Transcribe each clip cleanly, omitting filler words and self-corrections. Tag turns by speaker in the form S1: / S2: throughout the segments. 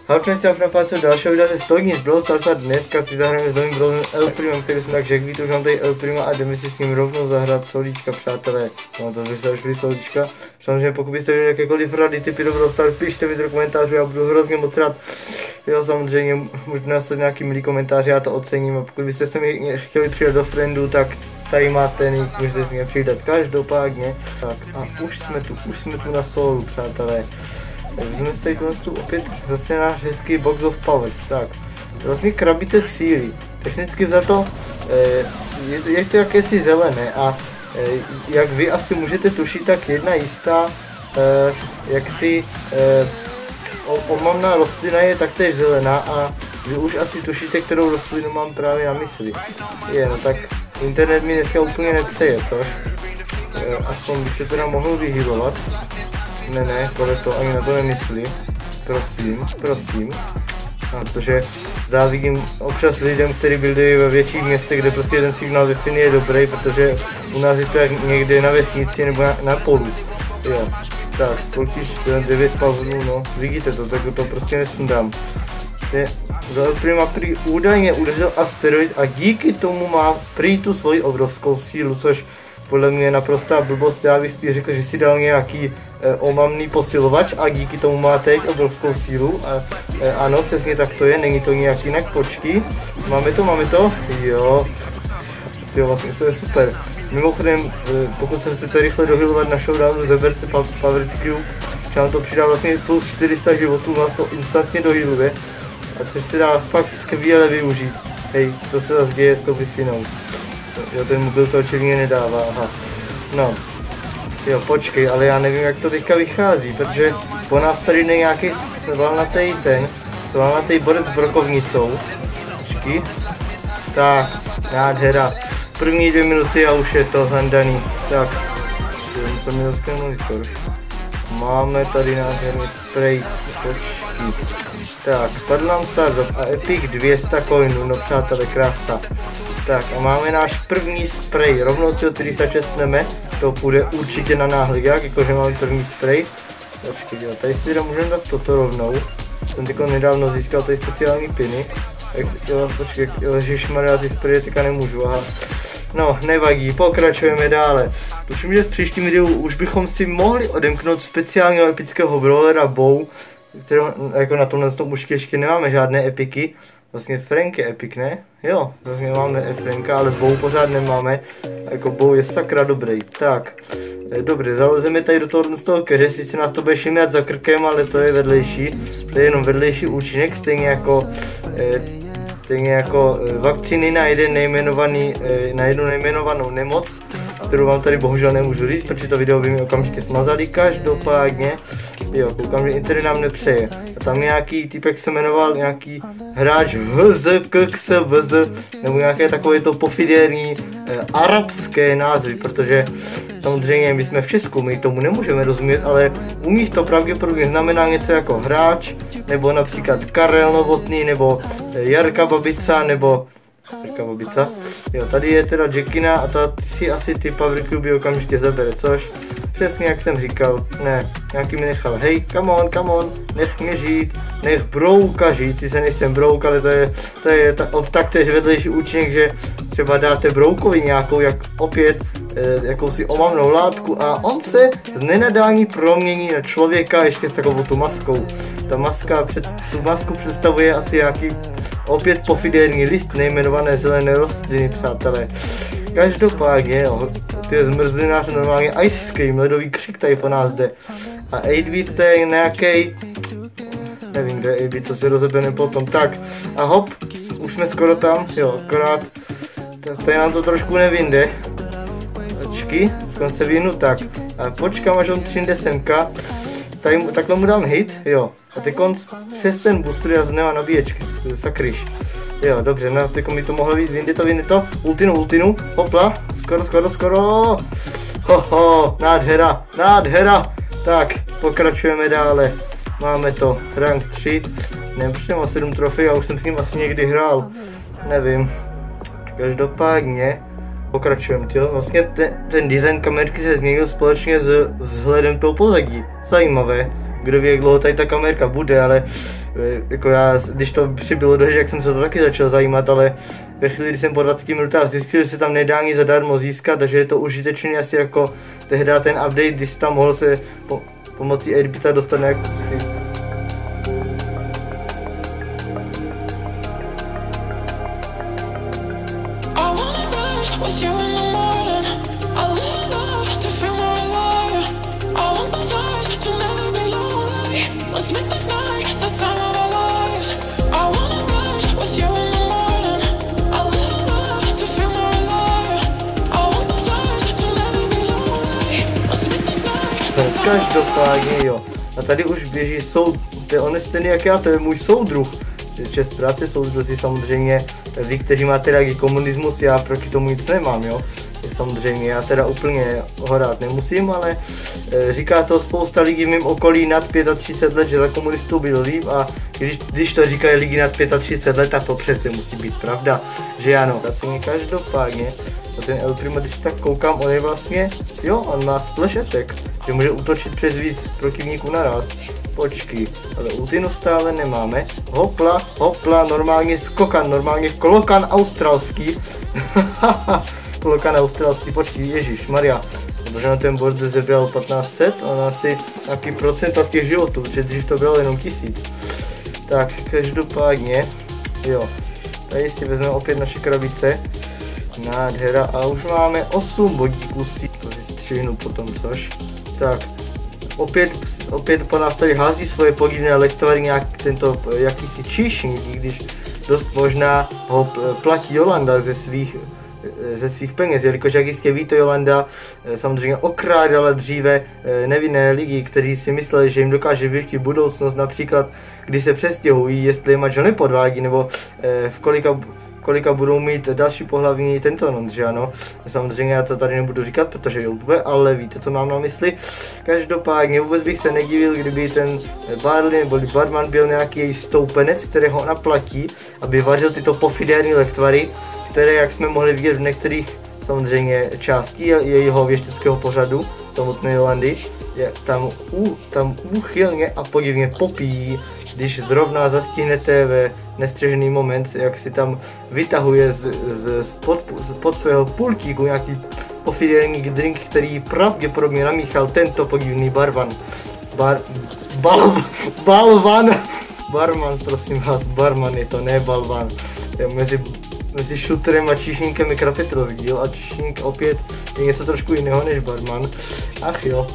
S1: Halknech se na fáze dalšího videa ze Stolní z Brawl Stars a dneska si zahrajeme s novým brawlerem El Primem, který jsem tak řekl, víte, už mám tady El Prima a jdeme si s ním rovnou zahrát solíčka, přátelé. No to byste šli solíčka. Samozřejmě pokud byste měli jakékoliv rady, typy do Brawl Stars, pište mi do komentářů, já budu hrozně moc rád. Jo, samozřejmě možná se nějaký milý komentář, já to ocením, a pokud byste se mi chtěli přidat do friendu, tak tady máte link, můžete si mě přidat každopádně. Tak a už jsme tu na solu, přátelé. Vezmeme si tady tu opět zase náš hezký Box of Powers. Tak, vlastně krabice síly. Technicky za to je to jakési zelené a jak vy asi můžete tušit, tak jedna jistá jaksi omamná rostlina je taktéž zelená a vy už asi tušíte, kterou rostlinu mám právě na mysli. No tak internet mi dneska úplně nepřeje, což? Aspoň bych se teda mohl vyhýlovat. Ne, to ani na to nemyslí. Prosím. Protože závidím občas lidem, kteří byli ve větších městech, kde prostě jeden signál Wi-Fi je dobrý, protože u nás je to jak někde na vesnici nebo na polu. Jo, tak, kolikýž 9 pavlů, no, vidíte to, tak to prostě nesundám. El Prima prý údajně udeřil asteroid a díky tomu má prý tu svoji obrovskou sílu, což podle mě je naprostá blbost. Já bych spíš řekl, že si dal nějaký omamný posilovač a díky tomu má teď obrovskou sílu. Ano, přesně tak to je, není to nějak jinak, počkej. Máme to? Jo, vlastně to je super. Mimochodem, pokud se chcete rychle dohylovat na showdownu, zaberte Power Crew, že vám to přidá vlastně plus 400 životů, vás to instantně dohyluje. A což se dá fakt skvěle využít. Hej, to se zase děje s tou Wi-Fi. Jo, ten mobil to očivně nedává, aha. No. Jo, počkej, ale já nevím, jak to teďka vychází, protože po nás tady jde nějaký svalnatý borec s brokovnicou. Počkej. Tak, nádhera. První 2 minuty a už je to handaný. Tak, jsem měl monitor. Máme tady nádherný spray. Počkej. Tak, Padlam Stars a Epic 200 coinů, no přátelé, krása. Tak a máme náš první spray, rovnou si ho tedy začestneme, to půjde určitě na náhledák, jakože máme první spray. Počkej, tady si teda můžeme dát toto rovnou, jsem teď nedávno získal tady speciální piny. Jo, počkej, ježišmarja, ty spraye teďka nemůžu, aha. No, nevadí, pokračujeme dále. Tuším, že v příštím videu už bychom si mohli odemknout speciálního epického brawlera Bow, kterou jako na tomhle už ještě nemáme žádné epiky. Vlastně Frank je epic, ne? Jo, vlastně máme Franka, ale Bow pořád nemáme. Jako Bow je sakra dobrý. Tak, dobře, zalezeme tady do toho keře, sice nás to bude šimrat za krkem, ale to je vedlejší. To je jenom vedlejší účinek, stejně jako vakcíny na jednu nejmenovanou nemoc, kterou vám tady bohužel nemůžu říct, protože to video by mi okamžitě smazali. Každopádně, jo, koukám, že internet nám nepřeje. A tam nějaký typek se jmenoval nějaký hráč VZ, nebo nějaké takové to pofiderní arabské názvy, protože samozřejmě my jsme v Česku, my tomu nemůžeme rozumět, ale u nich to pravděpodobně znamená něco jako hráč, nebo například Karel Novotný, nebo Jarka Babica, nebo jo, tady je teda Jackina a ta si asi ty Power Cube okamžitě zabere, což přesně jak jsem říkal, ne, nějaký mi nechal, hej, come on, nech mě žít, nech Brouka žít, sice nejsem Brouk, ale to je taktéž vedlejší účinek, že třeba dáte Broukovi nějakou, jakousi omamnou látku a on se z nenadání promění na člověka ještě s takovou tu maskou. Tu masku představuje asi nějaký opět pofiderní list nejmenované zelené rostliny, přátelé. Každopádně, jo, ty je zmrzlinář, normálně ice cream, ledový křik tady po nás jde. A 8-bit to je nějaký, nevím kde je 8-bit, to se rozebeme potom. Tak a hop, už jsme skoro tam, jo, akorát tady nám to trošku nevinde. Počkej, se vyhnu, tak. A počkám, až on přijde semka. Tady takhle mu dám hit, jo. A teď přes ten booster já nemá nabíječky, sakryš. Jo, dobře, no, teď mi to mohlo být, vyjde to, ultinu, hopla, skoro. Hoho, nádhera. Tak, pokračujeme dále. Máme to, rank 3, nevím, proč mám 7 trofej, já už jsem s ním asi někdy hrál, nevím. Každopádně, pokračujeme, jo. Vlastně ten design kamerky se změnil společně s vzhledem toho pozadí. Zajímavé. Kdo ví, jak dlouho tady ta kamerka bude, ale jako já, když to přibylo do hry, jak jsem se to taky začal zajímat, ale ve chvíli, kdy jsem po 20 minutách zjistil, že se tam nedá ani zadarmo získat, takže je to užitečný asi jako tehdy ten update, když jsi tam mohl se pomocí 8-bita dostat nějak si. Každopádně jo. A tady už běží to je on stejný jak já, to je můj soudruh. Čest práce, soudruzi samozřejmě, vy, kteří máte rádi komunismus, já proti tomu nic nemám, jo. Samozřejmě, já teda úplně ho rád nemusím, ale říká to spousta lidí v mém okolí nad 35 let, že za komunistů byl líp, a když to říkají lidi nad 35 let, tak to přece musí být pravda, že ano. Každopádně, a ten El Primo, když tak koukám, on je vlastně, jo, on má splash attack, že může útočit přes víc protivníků naraz. Počkej, ale ultinu stále nemáme. Hopla, normálně skokan, normálně klokan australský. Klokan australský, počkej, ježišmarja. Protože na ten board zebral 1500, on asi nějaký procent z těch životů, protože dřív to bylo jenom 1000. Tak, každopádně, jo. Tady si vezmeme opět naše krabice. Nádhera, a už máme 8 bodíků, si to vystřihnu potom, což. Tak, opět po nás tady hází svoje podivné lektovary nějak tento jakýsi číšník, i když dost možná ho platí Jolanda ze svých peněz, jelikož jak jistě víte, Jolanda samozřejmě okrádala dříve nevinné lidi, kteří si mysleli, že jim dokáže vyřešit budoucnost, například když se přestěhují, jestli je manžel nepodvádí, nebo v kolika budou mít další pohlavní tento nonc, že ano. Samozřejmě já to tady nebudu říkat, protože YouTube, ale víte, co mám na mysli. Každopádně vůbec bych se nedivil, kdyby ten Barley nebo barman byl nějaký její stoupenec, kterého ona platí, aby vařil tyto pofidérní lektvary, které, jak jsme mohli vidět v některých samozřejmě částí jejího věšteckého pořadu, samotné Jolandy, tam úchylně a podivně popíjí, když zrovna zastihnete ve nestřežený moment, jak si tam vytahuje pod svého pultíku nějaký pofidérní drink, který pravděpodobně namíchal tento podivný barman. Barman, prosím vás, barman je to, ne balvan. Mezi šuterem a číšníkem je krapit rozdíl, a číšník opět je něco trošku jiného než barman. Ach jo,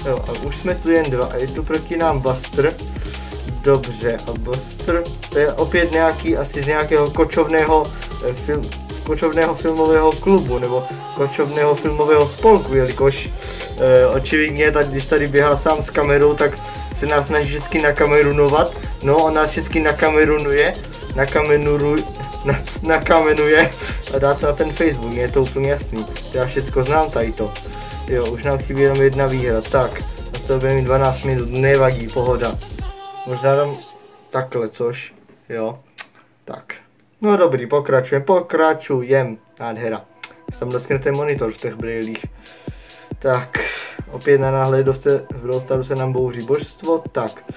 S1: a už jsme tu jen dva a je tu proti nám Buster. Dobře, a Buster, to je opět nějaký, asi z nějakého kočovného filmového klubu, nebo kočovného filmového spolku, jelikož očividně, když tady běhá sám s kamerou, tak se nás snaží vždycky nakamerunovat. No, on nás vždycky nakamenuje a dá se na ten Facebook, je to úplně jasný. Já všecko znám tady to. Jo, už nám chybí jenom jedna výhra, tak, na to bude mít 12 minut, nevadí, pohoda. Možná dám takhle, což, jo, tak. No dobrý, pokračujem, nádhera. Jsem leskne monitor v těch brýlích. Tak, opět na náhledovce v Brawl Staru se nám bouří božstvo, tak.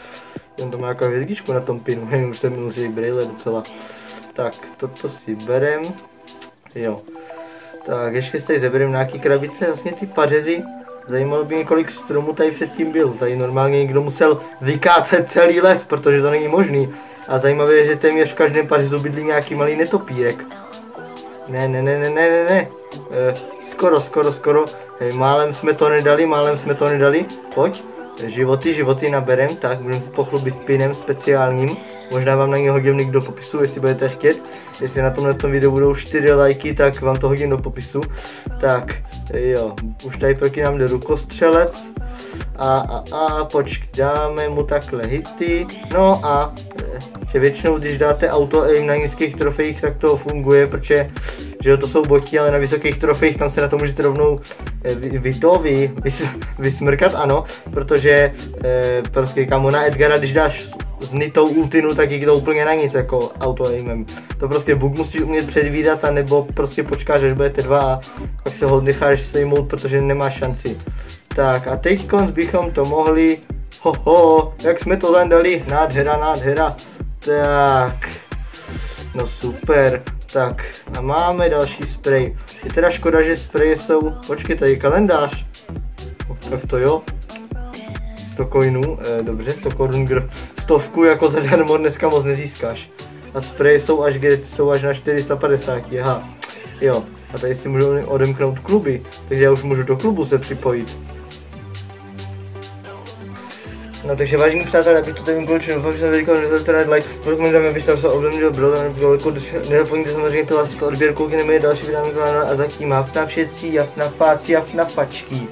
S1: Jen to má nějakou hvězdičku na tom pinu, už jsem minul, že její brýle docela. Tak, toto si berem, jo. Tak, ještě si tady zeberem nějaký krabice, vlastně ty pařezy. Zajímalo by mě, kolik stromů tady předtím bylo. Tady normálně někdo musel vykácet celý les, protože to není možný. A zajímavé je, že téměř v každém pařezu bydlí nějaký malý netopírek. Ne. Skoro. Hej, málem jsme to nedali. Pojď. Životy naberem, tak budeme se pochlubit pinem speciálním. Možná vám na něj hodím link do popisu, jestli budete chtět. Jestli na tomhle videu budou 4 lajky, tak vám to hodím do popisu. Tak, jo, už tady proti nám jde rukostřelec. Počkej, dáme mu takhle hity. No a že většinou, když dáte auto aim na nízkých trofejích, tak to funguje, protože že to jsou boti, ale na vysokých trofejích tam se na to můžete rovnou vysmrkat, ano, protože prostě kamo na Edgara, když dáš s nitou ultinu, tak je to úplně na nic jako auto-aimem. To prostě bug musíš umět předvídat, anebo prostě počkáš, až budete dva a pak se ho necháš sejmout, protože nemáš šanci. Tak a teď bychom to mohli Hoho, jak jsme to zandali, nádhera, nádhera. Tak, no super, tak a máme další sprej. Je teda škoda, že spreje jsou, počkej, tady je kalendář. Tak to jo. 100 coinů, dobře, 100 korun, stovku jako zadarmo dneska moc nezískáš. A spreje jsou až na 450, aha, jo. A tady si můžu odemknout kluby, takže já už můžu do klubu se připojit. No takže vážení přátelé, abych to tady ukončil, doufám, že jsem velikou nezapomeňte dát like, prokomentujeme, abyste se obdobně bylo, nezapomeňte samozřejmě hlásit odběr, koukněme další videa a zatím hafna všetci, jafna fáci, jafna fačky.